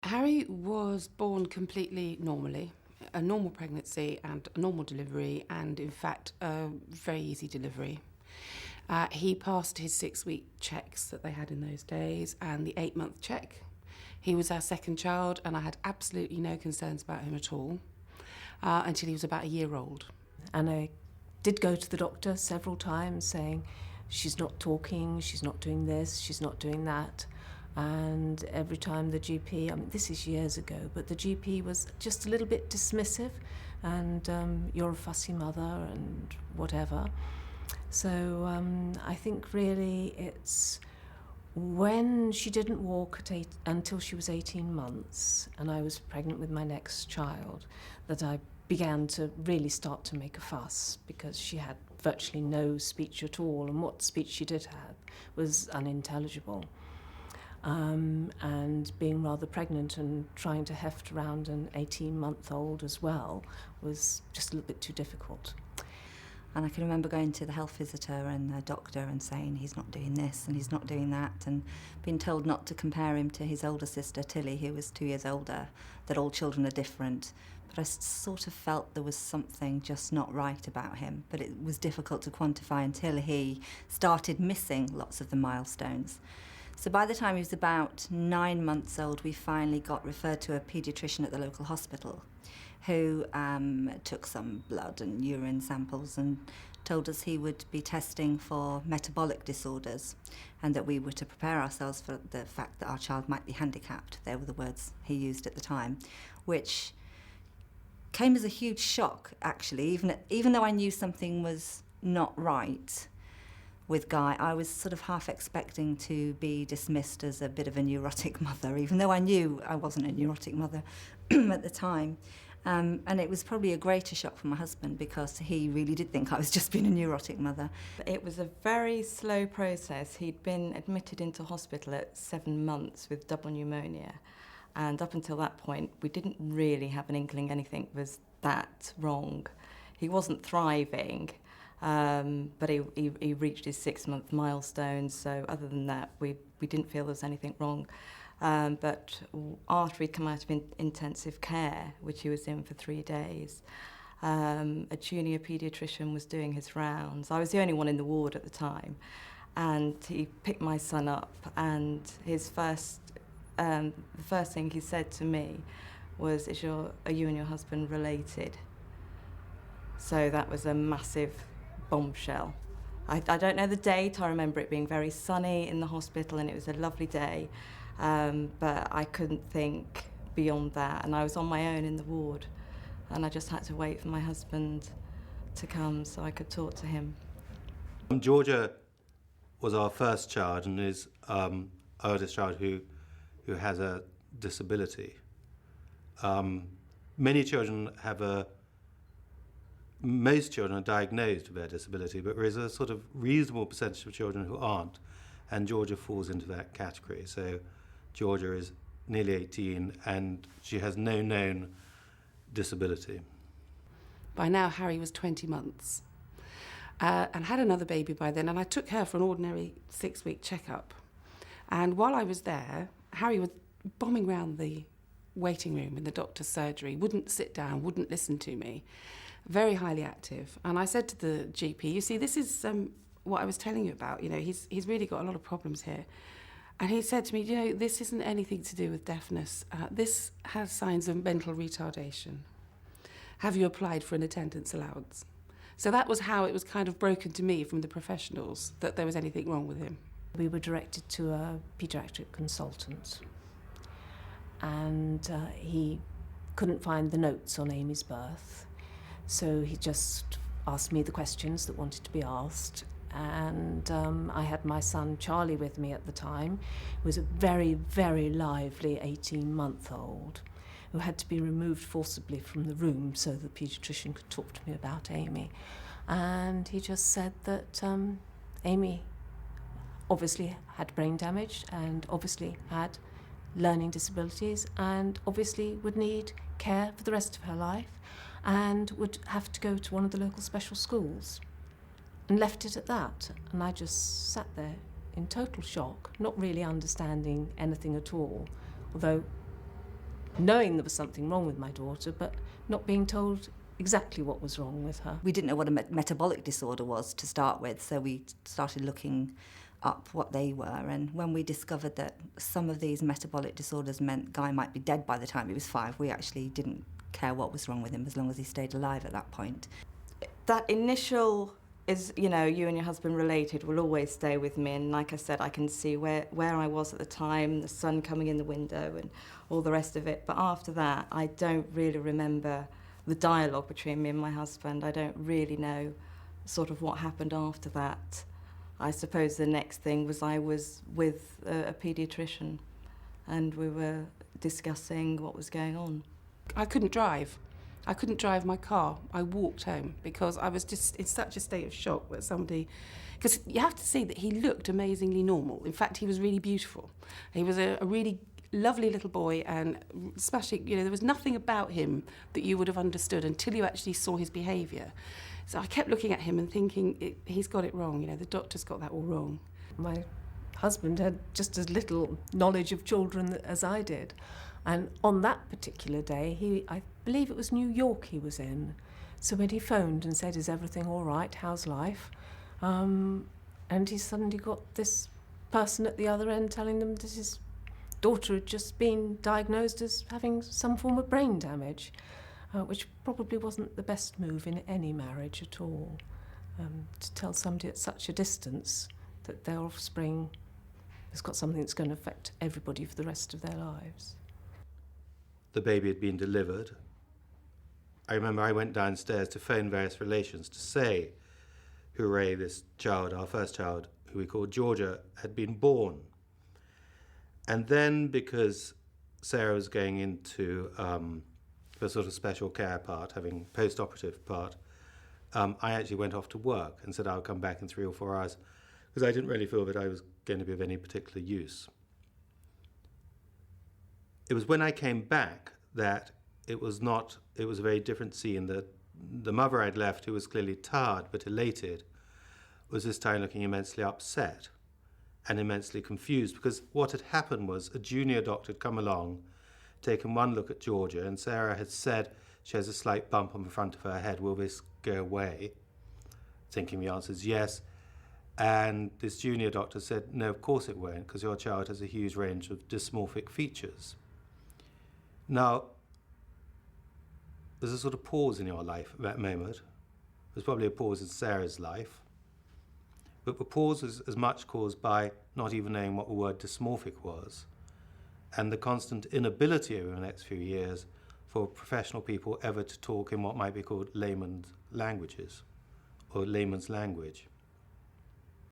Harry was born completely normally, a normal pregnancy and a normal delivery, and in fact a very easy delivery. He passed his 6-week checks that they had in those days and the 8-month check. He was our second child and I had absolutely no concerns about him at all until he was about a year old. And I did go to the doctor several times saying, she's not talking, she's not doing this, she's not doing that. And every time the GP, I mean, this is years ago, but the GP was just a little bit dismissive and you're a fussy mother and whatever. So I think really it's when she didn't walk until she was 18 months and I was pregnant with my next child that I began to really start to make a fuss, because she had virtually no speech at all, and what speech she did have was unintelligible. And being rather pregnant and trying to heft around an 18-month-old as well was just a little bit too difficult. And I can remember going to the health visitor and the doctor and saying he's not doing this and he's not doing that, and being told not to compare him to his older sister Tilly, who was 2 years older, that all children are different. But I sort of felt there was something just not right about him, but it was difficult to quantify until he started missing lots of the milestones. So by the time he was about 9 months old, we finally got referred to a paediatrician at the local hospital who took some blood and urine samples and told us he would be testing for metabolic disorders and that we were to prepare ourselves for the fact that our child might be handicapped. They were the words he used at the time, which came as a huge shock, actually. Even though I knew something was not right with Guy, I was sort of half expecting to be dismissed as a bit of a neurotic mother, even though I knew I wasn't a neurotic mother at the time. And it was probably a greater shock for my husband because he really did think I was just being a neurotic mother. It was a very slow process. He'd been admitted into hospital at 7 months with double pneumonia. And up until that point, we didn't really have an inkling anything was that wrong. He wasn't thriving. But he reached his 6-month milestone, so other than that, we didn't feel there was anything wrong. But after he'd come out of intensive care, which he was in for 3 days, a junior paediatrician was doing his rounds. I was the only one in the ward at the time, and he picked my son up, and the first thing he said to me was, are you and your husband related? So that was a massive bombshell. I don't know the date. I remember it being very sunny in the hospital and it was a lovely day, but I couldn't think beyond that, and I was on my own in the ward and I just had to wait for my husband to come so I could talk to him. Georgia was our first child and is our oldest child who has a disability. Most children are diagnosed with their disability, but there is a sort of reasonable percentage of children who aren't, and Georgia falls into that category. So Georgia is nearly 18 and she has no known disability. By now, Harry was 20 months and had another baby by then, and I took her for an ordinary 6-week checkup. And while I was there, Harry was bombing around the waiting room in the doctor's surgery, wouldn't sit down, wouldn't listen to me. Very highly active. And I said to the GP, you see, this is what I was telling you about. You know, he's really got a lot of problems here. And he said to me, you know, this isn't anything to do with deafness. This has signs of mental retardation. Have you applied for an attendance allowance? So that was how it was kind of broken to me from the professionals that there was anything wrong with him. We were directed to a paediatric consultant, and he couldn't find the notes on Amy's birth. So he just asked me the questions that wanted to be asked, and I had my son Charlie with me at the time, who was a very, very lively 18-month-old who had to be removed forcibly from the room so the paediatrician could talk to me about Amy. And he just said that Amy obviously had brain damage and obviously had learning disabilities and obviously would need care for the rest of her life and would have to go to one of the local special schools, and left it at that. And I just sat there in total shock, not really understanding anything at all, although knowing there was something wrong with my daughter, but not being told exactly what was wrong with her. We didn't know what a metabolic disorder was to start with, so we started looking up what they were, and when we discovered that some of these metabolic disorders meant Guy might be dead by the time he was 5, we actually didn't care what was wrong with him as long as he stayed alive at that point. That initial is, you know, you and your husband related will always stay with me, and like I said, I can see where I was at the time, the sun coming in the window and all the rest of it, but after that I don't really remember the dialogue between me and my husband. I don't really know sort of what happened after that. I suppose the next thing was I was with a paediatrician and we were discussing what was going on. I couldn't drive. I couldn't drive my car. I walked home because I was just in such a state of shock that somebody... Because you have to see that he looked amazingly normal. In fact, he was really beautiful. He was a really lovely little boy, and smashing, you know, there was nothing about him that you would have understood until you actually saw his behaviour. So I kept looking at him and thinking, he's got it wrong, you know, the doctor's got that all wrong. My husband had just as little knowledge of children as I did. And on that particular day, I believe it was New York he was in. So when he phoned and said, "Is everything all right? How's life?" And he suddenly got this person at the other end telling them that his daughter had just been diagnosed as having some form of brain damage, which probably wasn't the best move in any marriage at all. To tell somebody at such a distance that their offspring has got something that's going to affect everybody for the rest of their lives. The baby had been delivered. I remember I went downstairs to phone various relations to say, hooray, this child, our first child, who we called Georgia, had been born. And then, because Sarah was going into the sort of special care part, having post-operative part, I actually went off to work and said I'll come back in 3 or 4 hours because I didn't really feel that I was going to be of any particular use. It was when I came back that it was a very different scene. That the mother I'd left, who was clearly tired but elated, was this time looking immensely upset and immensely confused, because what had happened was a junior doctor had come along, taken one look at Georgia, and Sarah had said she has a slight bump on the front of her head. Will this go away? Thinking the answer is yes. And this junior doctor said, no, of course it won't, because your child has a huge range of dysmorphic features. Now, there's a sort of pause in your life at that moment. There's probably a pause in Sarah's life. But the pause is as much caused by not even knowing what the word dysmorphic was, and the constant inability over the next few years for professional people ever to talk in what might be called layman's languages, or layman's language.